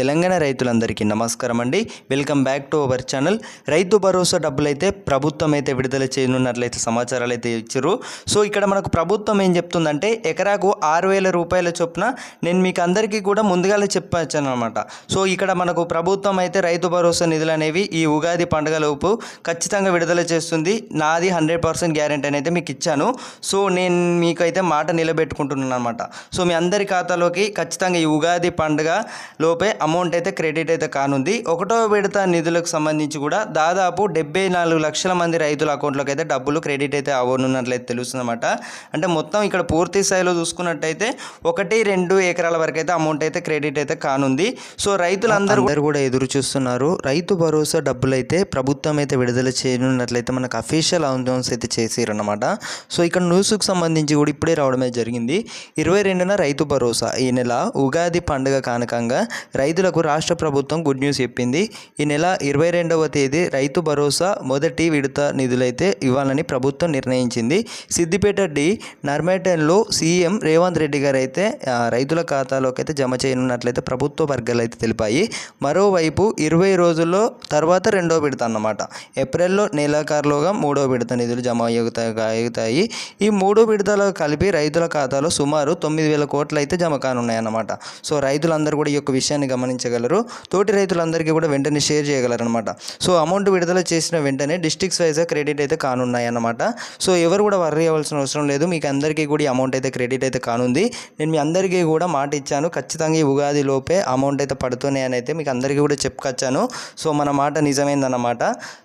తెలంగాణ రైతులందరికీ నమస్కారం అండి. Welcome back to our channel. Rythu Bharosa డబ్బులైతే ప్రభుత్వం అయితే విడుదల చేయనున్నట్లయితే సమాచారాలు అయితే ఇచ్చారు. సో ఇక్కడ మనకు ప్రభుత్వం ఏం చెప్తుందంటే ఎకరాకు 6,000 రూపాయల చొప్పున నేను మీకు అందరికీ కూడా ముందుగానే చెప్పాను అనమాట. సో ఇక్కడ మనకు ప్రభుత్వం అయితే రైతు భరోసా నిధులు అనేవి ఈ ఉగాది పండుగలోపు ఖచ్చితంగా విడుదల చేస్తుంది. నాది 100% గ్యారెంటీ అయితే మీకు ఇచ్చాను. సో నేను మీకు అయితే మాట నిలబెట్టుకుంటున్నాను అనమాట. సో మీ అందరి ఖాతాలోకి ఖచ్చితంగా ఈ ఉగాది పండుగ లోపే అమౌంట్ అయితే క్రెడిట్ అయితే కానుంది. ఒకటో విడత నిధులకు సంబంధించి కూడా దాదాపు 74 లక్షల మంది రైతుల అకౌంట్లోకి అయితే డబ్బులు క్రెడిట్ అయితే అవ్వనున్నట్లయితే తెలుస్తుందన్నమాట. అంటే మొత్తం ఇక్కడ పూర్తి స్థాయిలో చూసుకున్నట్టయితే 1-2 ఎకరాల వరకు అయితే అమౌంట్ అయితే క్రెడిట్ అయితే కానుంది. సో రైతులందరూ కూడా ఎదురు చూస్తున్నారు. రైతు భరోసా డబ్బులు అయితే ప్రభుత్వం అయితే విడుదల చేయనున్నట్లయితే మనకు అఫీషియల్ అనౌన్స్ అయితే చేసిరన్నమాట. సో ఇక్కడ న్యూస్కి సంబంధించి కూడా ఇప్పుడే రావడమే జరిగింది. 22న రైతు భరోసా ఈ నెల ఉగాది పండుగ కానుకంగా రైతులకు రాష్ట్ర ప్రభుత్వం గుడ్ న్యూస్ చెప్పింది. ఈ నెల 22వ తేదీ రైతు భరోసా మొదటి విడత నిధులైతే ఇవ్వాలని ప్రభుత్వం నిర్ణయించింది. సిద్దిపేట డి నర్మేటన్లో సీఎం రేవంత్ రెడ్డి గారు అయితే రైతుల ఖాతాలోకి అయితే జమ చేయనున్నట్లయితే ప్రభుత్వ వర్గాలు అయితే తెలిపాయి. మరోవైపు 20 రోజుల్లో తర్వాత రెండో విడత అన్నమాట. ఏప్రిల్లో నెలాఖరులోగా మూడో విడత నిధులు జమ అవుతాయి. ఈ 3 విడతలు కలిపి రైతుల ఖాతాలో సుమారు 9,000 కోట్లు అయితే జమ కానున్నాయన్నమాట. సో రైతులందరూ కూడా ఈ యొక్క విషయాన్ని గమనించగలరు. తోటి రైతులందరికీ కూడా వెంటనే షేర్ చేయగలరు అనమాట. సో అమౌంట్ విడుదల చేసిన వెంటనే డిస్ట్రిక్ట్స్ వైజ్గా క్రెడిట్ అయితే కానున్నాయి అన్నమాట. సో ఎవరు కూడా వర్రీ అవ్వాల్సిన అవసరం లేదు. మీకు అందరికీ కూడా ఈ అమౌంట్ అయితే క్రెడిట్ అయితే కానుంది. నేను మీ అందరికీ కూడా మాట ఇచ్చాను, ఖచ్చితంగా ఈ ఉగాది లోపే అమౌంట్ అయితే పడుతున్నాయి అని అయితే మీకు అందరికీ కూడా చెప్పుకొచ్చాను. సో మన మాట నిజమైందన్నమాట.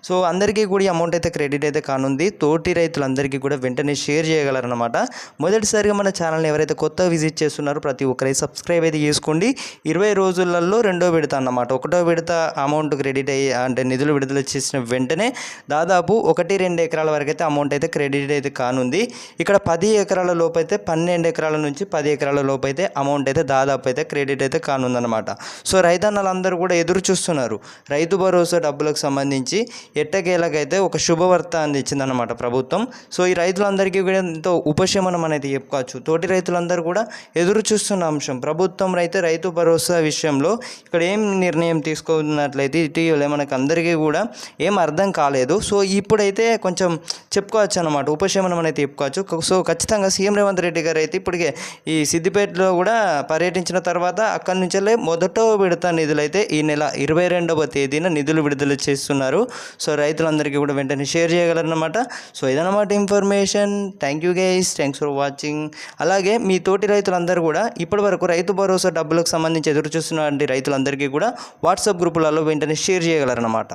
సో అందరికీ కూడా ఈ అమౌంట్ అయితే క్రెడిట్ అయితే కానుంది. తోటి రైతులందరికీ కూడా వెంటనే షేర్ చేయగలరన్నమాట. మొదటిసారిగా మన ఛానల్ని ఎవరైతే కొత్త విజిట్ చేస్తున్నారో ప్రతి ఒక్కరైతే సబ్స్క్రైబ్ అయితే చేసుకోండి. 20 రోజులలో రెండో విడత అన్నమాట. ఒకటో విడత అమౌంట్ క్రెడిట్ అయ్యి అంటే నిధులు విడుదల చేసిన వెంటనే దాదాపు 1-2 ఎకరాల వరకు అయితే అమౌంట్ అయితే క్రెడిట్ అయితే కానుంది. ఇక్కడ 10 ఎకరాల లోపు అయితే 12 ఎకరాల నుంచి 10 ఎకరాల లోపు అయితే అమౌంట్ అయితే దాదాపు అయితే క్రెడిట్ అయితే కానుందన్నమాట. సో రైతన్నలందరూ కూడా ఎదురు చూస్తున్నారు. రైతు భరోసా డబ్బులకు సంబంధించి ఎట్టకేలకైతే ఒక శుభవార్త అందించిందన్నమాట ప్రభుత్వం. సో ఈ రైతులందరికీ కూడా ఎంతో ఉపశమనం అనేది చెప్పుకోవచ్చు. తోటి రైతులందరూ కూడా ఎదురు చూస్తున్న అంశం. ప్రభుత్వం అయితే రైతు భరోసా విషయంలో ఇక్కడ ఏం నిర్ణయం తీసుకున్నట్లయితే ఇటీవలే మనకు అందరికీ కూడా ఏం అర్థం కాలేదు. సో ఇప్పుడైతే కొంచెం చెప్పుకోవచ్చు అనమాట, ఉపశమనం అనేది చెప్పుకోవచ్చు. సో ఖచ్చితంగా సీఎం రేవంత్ రెడ్డి గారు అయితే ఇప్పటికే ఈ సిద్దిపేటలో కూడా పర్యటించిన తర్వాత అక్కడి నుంచే మొదటో విడత నిధులైతే ఈ నెల 22వ తేదీన నిధులు విడుదల చేస్తున్నారు. సో రైతులందరికీ కూడా వెంటనే షేర్ చేయగలరన్నమాట. సో ఇదన్నమాట information. Thank you guys, thanks for watching. అలాగే మీ తోటి రైతులందరూ కూడా ఇప్పటి వరకు రైతు భరోసా డబ్బులకు సంబంధించి ఎదురు చూస్తున్న రైతులందరికీ కూడా వాట్సాప్ గ్రూపులలో వెంటనే షేర్ చేయగలరన్నమాట.